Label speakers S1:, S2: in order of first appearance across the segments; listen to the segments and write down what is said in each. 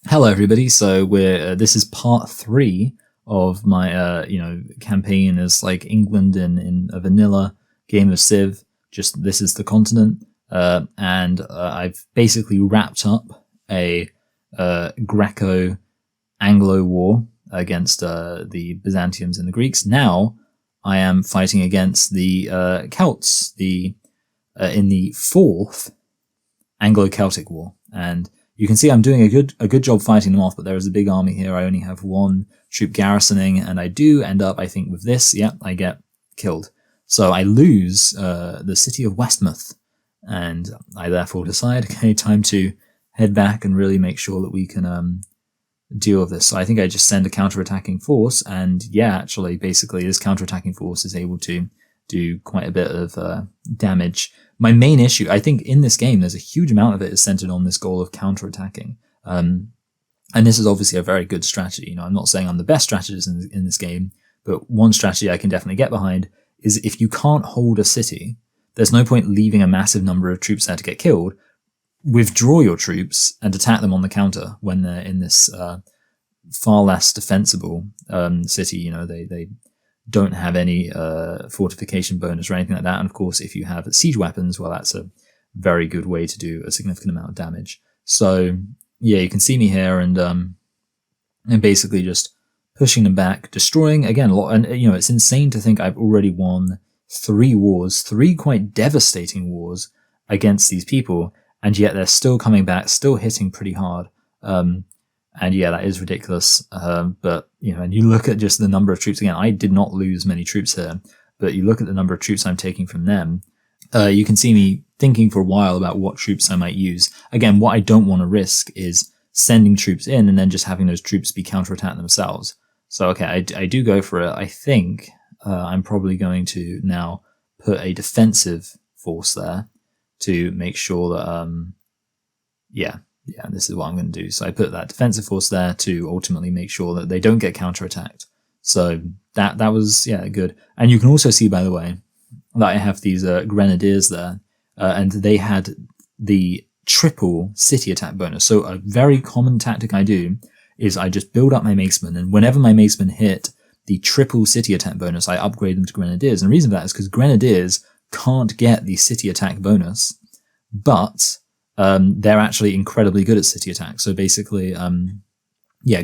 S1: Hello, everybody. So we're this is part three of my campaign as like England in a vanilla game of Civ. Just this is the continent, and I've basically wrapped up a Greco-Anglo war against the Byzantiums and the Greeks. Now I am fighting against the Celts, the in the fourth Anglo-Celtic war, and you can see I'm doing a good job fighting them off, but there is a big army here. I only have one troop garrisoning, and I do end up, I think, with this. Yeah, I get killed. So I lose the city of Westmouth, and I therefore decide, okay, time to head back and really make sure that we can deal with this. So I think I just send a counter-attacking force, and yeah, actually, basically, this counter-attacking force is able to do quite a bit of damage. My main issue, I think, in this game, there's a huge amount of it is centered on this goal of counter-attacking. And this is obviously a very good strategy. I'm not saying I'm the best strategist in this game, but one strategy I can definitely get behind is if you can't hold a city, there's no point leaving a massive number of troops there to get killed. Withdraw your troops and attack them on the counter when they're in this far less defensible city. They don't have any fortification bonus or anything like that. And of course, if you have siege weapons, well, that's a very good way to do a significant amount of damage. So yeah, you can see me here and basically just pushing them back, destroying again a lot. And it's insane to think I've already won 3 wars, 3 quite devastating wars against these people, and yet they're still coming back, still hitting pretty hard. And yeah, that is ridiculous. But, and you look at just the number of troops again, I did not lose many troops here, but you look at the number of troops I'm taking from them, you can see me thinking for a while about what troops I might use. Again, what I don't want to risk is sending troops in and then just having those troops be counterattacked themselves. So, okay, I do go for it. I think I'm probably going to now put a defensive force there to make sure that, yeah, this is what I'm going to do. So I put that defensive force there to ultimately make sure that they don't get counterattacked. So that was, yeah, good. And you can also see, by the way, that I have these grenadiers there, and they had the triple city attack bonus. So a very common tactic I do is I just build up my macemen, and whenever my macemen hit the triple city attack bonus, I upgrade them to grenadiers. And the reason for that is because grenadiers can't get the city attack bonus, but they're actually incredibly good at city attack. So basically,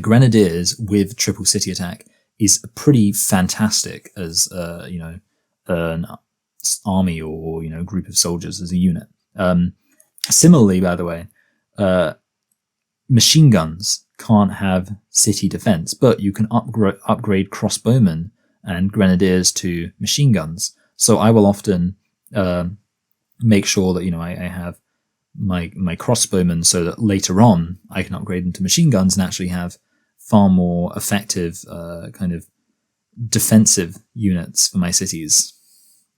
S1: grenadiers with triple city attack is pretty fantastic as an army or group of soldiers as a unit. Similarly, by the way, machine guns can't have city defense, but you can upgrade crossbowmen and grenadiers to machine guns. So I will often make sure that I have my crossbowmen so that later on I can upgrade them to machine guns and actually have far more effective kind of defensive units for my cities.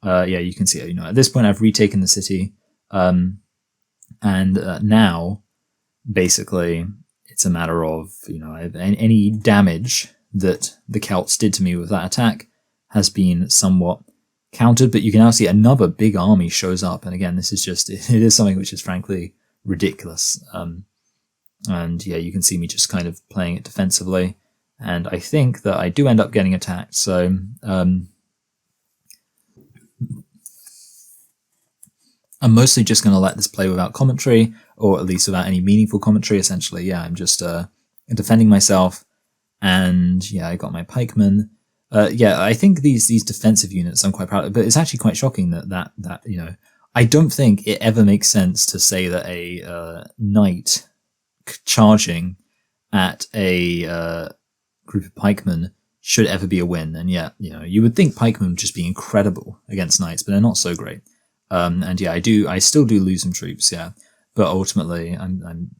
S1: You can see it. At this point I've retaken the city, and now basically it's a matter of any damage that the Celts did to me with that attack has been somewhat countered, but you can now see another big army shows up, and again, this is just, it is something which is frankly ridiculous. And yeah, you can see me just kind of playing it defensively, and I think that I do end up getting attacked. So I'm mostly just going to let this play without commentary, or at least without any meaningful commentary. Essentially, yeah, I'm just defending myself, and yeah, I got my pikemen. I think these defensive units I'm quite proud of, but it's actually quite shocking that I don't think it ever makes sense to say that a knight charging at a group of pikemen should ever be a win. And yet, you would think pikemen would just be incredible against knights, but they're not so great. And yeah, I still do lose some troops, yeah, but ultimately I'm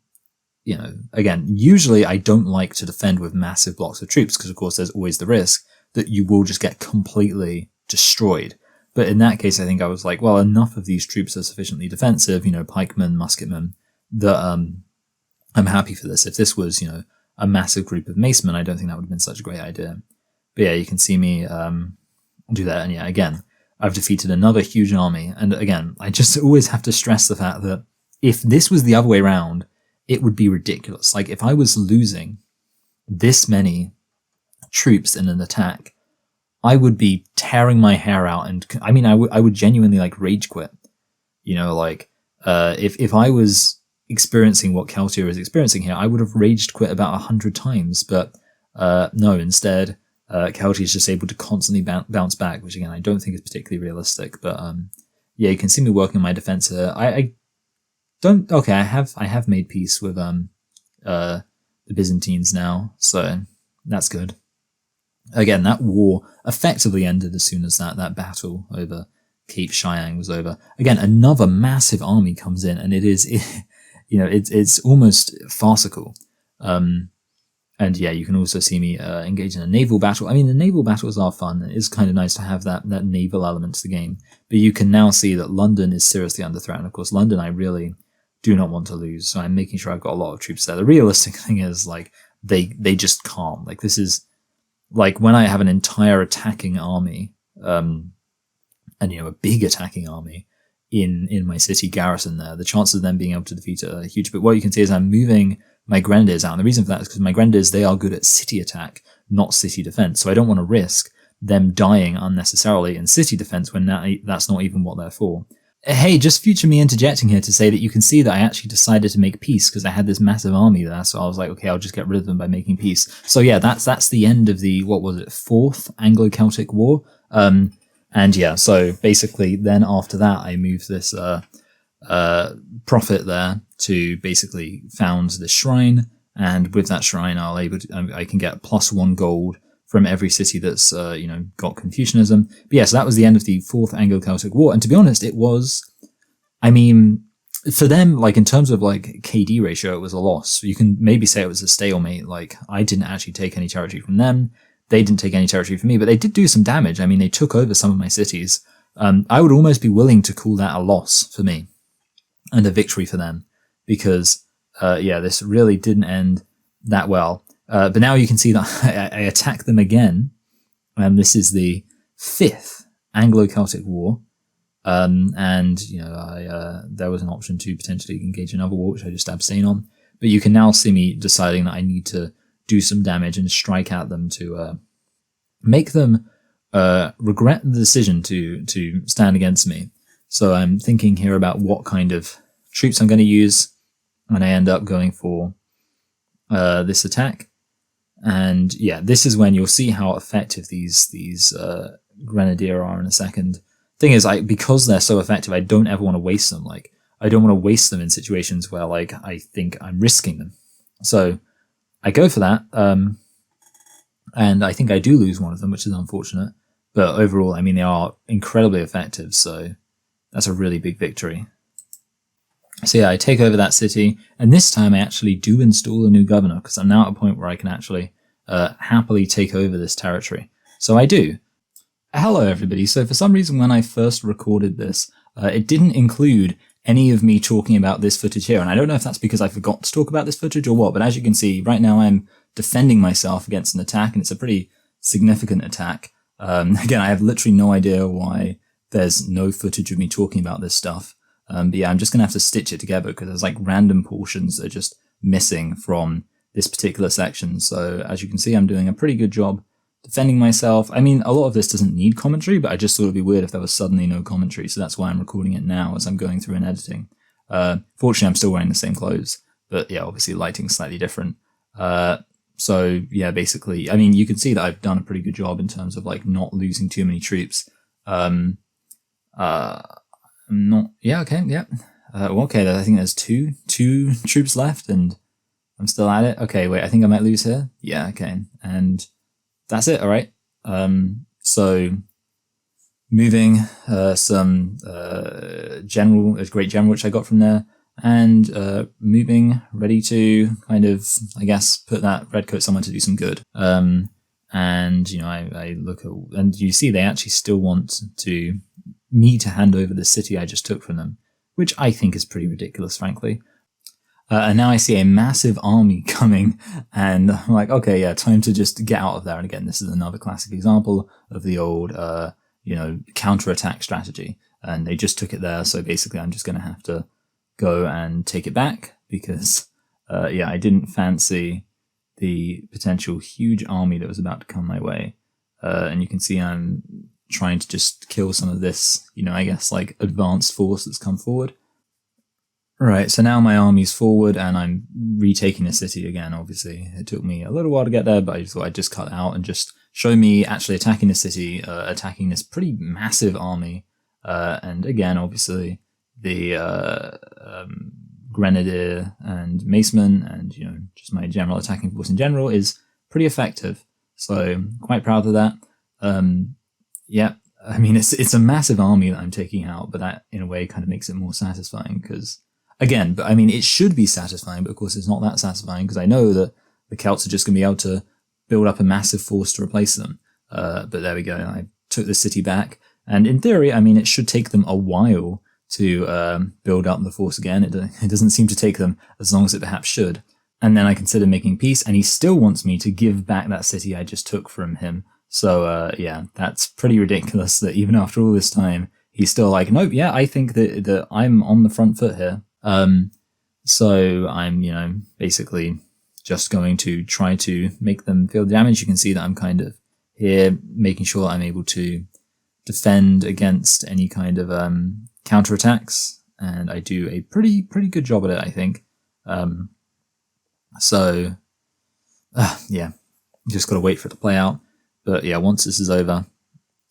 S1: again, usually I don't like to defend with massive blocks of troops because of course there's always the risk that you will just get completely destroyed. But in that case, I think I was like, well, enough of these troops are sufficiently defensive, pikemen, musketmen, that I'm happy for this. If this was, a massive group of macemen, I don't think that would have been such a great idea. But yeah, you can see me do that. And yeah, again, I've defeated another huge army. And again, I just always have to stress the fact that if this was the other way around, it would be ridiculous. Like, if I was losing this many troops in an attack, I would be tearing my hair out, and I mean, I would genuinely like rage quit. You know, like if I was experiencing what Keltier is experiencing here, I would have raged quit about 100 times. But no, instead, Keltier is just able to constantly bounce back, which again I don't think is particularly realistic. But yeah, you can see me working on my defense here. I don't. Okay, I have made peace with the Byzantines now, so that's good. Again, that war effectively ended as soon as that battle over Cape Chiang was over. Again, another massive army comes in, and it's almost farcical. And yeah, you can also see me engage in a naval battle. I mean, the naval battles are fun. It is kind of nice to have that naval element to the game. But you can now see that London is seriously under threat. And of course, London, I really do not want to lose. So I'm making sure I've got a lot of troops there. The realistic thing is, like, they just can't. Like, this is, like, when I have an entire attacking army, and, you know, a big attacking army in my city garrison there, the chances of them being able to defeat it are huge. But what you can see is I'm moving my grenadiers out. And the reason for that is because my grenadiers, they are good at city attack, not city defense. So I don't want to risk them dying unnecessarily in city defense when that's not even what they're for. Hey, just future me interjecting here to say that you can see that I actually decided to make peace because I had this massive army there. So I was like, okay, I'll just get rid of them by making peace. So yeah, that's the end of the, what was it, 4th Anglo-Celtic War. And yeah, so basically then after that, I moved this prophet there to basically found this shrine. And with that shrine, I can get +1 gold from every city that's got Confucianism. But yeah, so that was the end of the 4th Anglo-Celtic War. And to be honest, it was, I mean, for them, like, in terms of like KD ratio, it was a loss. You can maybe say it was a stalemate. Like, I didn't actually take any territory from them. They didn't take any territory from me, but they did do some damage. I mean, they took over some of my cities. I would almost be willing to call that a loss for me and a victory for them because, this really didn't end that well. But now you can see that I attack them again. And this is the 5th Anglo-Celtic War. And, you know, there was an option to potentially engage in another war, which I just abstain on. But you can now see me deciding that I need to do some damage and strike at them to make them regret the decision to stand against me. So I'm thinking here about what kind of troops I'm going to use. And I end up going for this attack. And yeah, this is when you'll see how effective these grenadier are in a second. Thing is, because they're so effective, I don't ever want to waste them. Like, I don't want to waste them in situations where, like, I think I'm risking them. So I go for that, and I think I do lose one of them, which is unfortunate. But overall, I mean, they are incredibly effective, so that's a really big victory. So yeah, I take over that city, and this time I actually do install a new governor, because I'm now at a point where I can actually happily take over this territory. So I do. Hello everybody, so for some reason when I first recorded this, it didn't include any of me talking about this footage here, and I don't know if that's because I forgot to talk about this footage or what, but as you can see, right now I'm defending myself against an attack, and it's a pretty significant attack. Again, I have literally no idea why there's no footage of me talking about this stuff. But yeah, I'm just going to have to stitch it together because there's like random portions that are just missing from this particular section. So as you can see, I'm doing a pretty good job defending myself. I mean, a lot of this doesn't need commentary, but I just thought it'd be weird if there was suddenly no commentary. So that's why I'm recording it now as I'm going through and editing. Fortunately, I'm still wearing the same clothes, but yeah, obviously lighting's slightly different. So yeah, basically, I mean, you can see that I've done a pretty good job in terms of like not losing too many troops. Okay, I think there's two troops left and I'm still at it. Okay, wait, I think I might lose here. Yeah, okay. And that's it, all right. So moving some a great general, which I got from there, and moving, ready to kind of, I guess, put that redcoat somewhere to do some good. And, you know, I look at, and you see they actually still want me to hand over the city I just took from them, which I think is pretty ridiculous, frankly. And now I see a massive army coming, and I'm like, okay, yeah, time to just get out of there. And again, this is another classic example of the old, counterattack strategy. And they just took it there, so basically I'm just going to have to go and take it back, because yeah, I didn't fancy the potential huge army that was about to come my way. And you can see I'm trying to just kill some of this, I guess like advanced force that's come forward. Right, so now my army's forward and I'm retaking the city again, obviously. It took me a little while to get there, but I thought I'd just cut out and just show me actually attacking the city, attacking this pretty massive army. And again, obviously, the Grenadier and Macemen and, just my general attacking force in general is pretty effective. So quite proud of that. Yeah, I mean, it's a massive army that I'm taking out, but that in a way kind of makes it more satisfying because, again, but I mean, it should be satisfying, but of course it's not that satisfying because I know that the Celts are just going to be able to build up a massive force to replace them. But there we go. I took the city back. And in theory, I mean, it should take them a while to build up the force again. It doesn't seem to take them as long as it perhaps should. And then I consider making peace, and he still wants me to give back that city I just took from him. So, yeah, that's pretty ridiculous that even after all this time, he's still like, nope, yeah, I think that I'm on the front foot here. So I'm, basically just going to try to make them feel the damage. You can see that I'm kind of here making sure I'm able to defend against any kind of counterattacks, and I do a pretty good job at it, I think. So yeah, just got to wait for it to play out. But yeah, once this is over,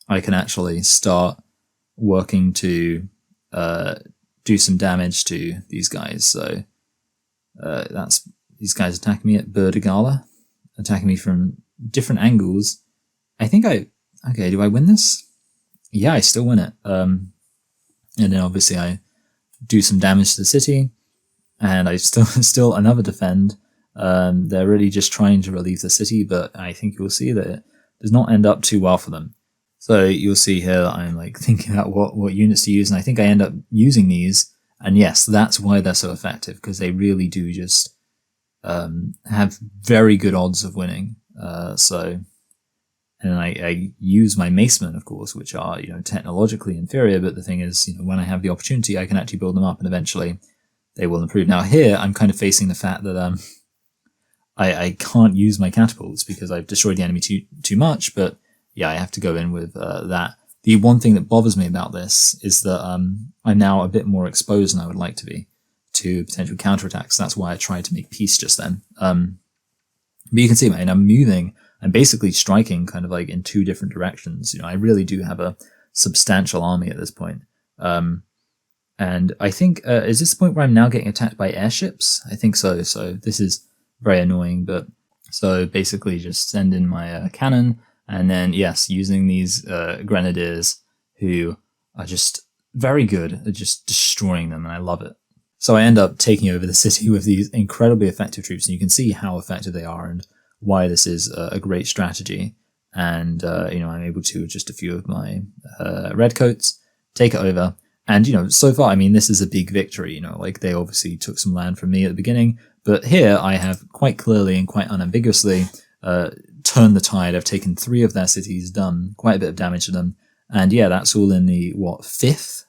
S1: I can actually start working to do some damage to these guys. So that's these guys attacking me at Burdegala, attacking me from different angles. I think okay, do I win this? Yeah, I still win it. And then obviously I do some damage to the city, and I still another defend. They're really just trying to relieve the city, but I think you'll see that it does not end up too well for them. So you'll see here that I'm like thinking about what units to use, and I think I end up using these. And yes, that's why they're so effective, because they really do just have very good odds of winning. And I use my macemen, of course, which are, technologically inferior, but the thing is, when I have the opportunity, I can actually build them up, and eventually they will improve. Now here, I'm kind of facing the fact that I can't use my catapults because I've destroyed the enemy too much, but yeah, I have to go in with that. The one thing that bothers me about this is that I'm now a bit more exposed than I would like to be to potential counterattacks. That's why I tried to make peace just then. But you can see, man, I'm basically striking kind of like in two different directions. I really do have a substantial army at this point. And I think, is this the point where I'm now getting attacked by airships? I think so. So this is very annoying, but so basically just send in my cannon, and then, yes, using these grenadiers who are just very good at just destroying them, and I love it. So I end up taking over the city with these incredibly effective troops, and you can see how effective they are and why this is a great strategy. And, I'm able to, with just a few of my redcoats, take it over. And, so far, I mean, this is a big victory, like they obviously took some land from me at the beginning, but here I have quite clearly and quite unambiguously turned the tide. I've taken 3 of their cities, done quite a bit of damage to them. And yeah, that's all in the, 5th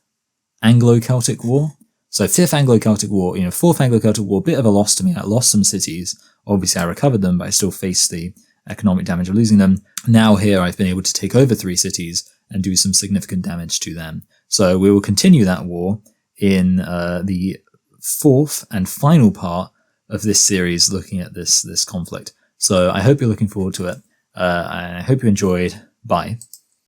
S1: Anglo-Celtic War? So 5th Anglo-Celtic War, 4th Anglo-Celtic War, bit of a loss to me. I lost some cities. Obviously I recovered them, but I still faced the economic damage of losing them. Now here I've been able to take over 3 cities and do some significant damage to them. So we will continue that war in the 4th and final part of this series, looking at this conflict. So I hope you're looking forward to it. I hope you enjoyed. Bye.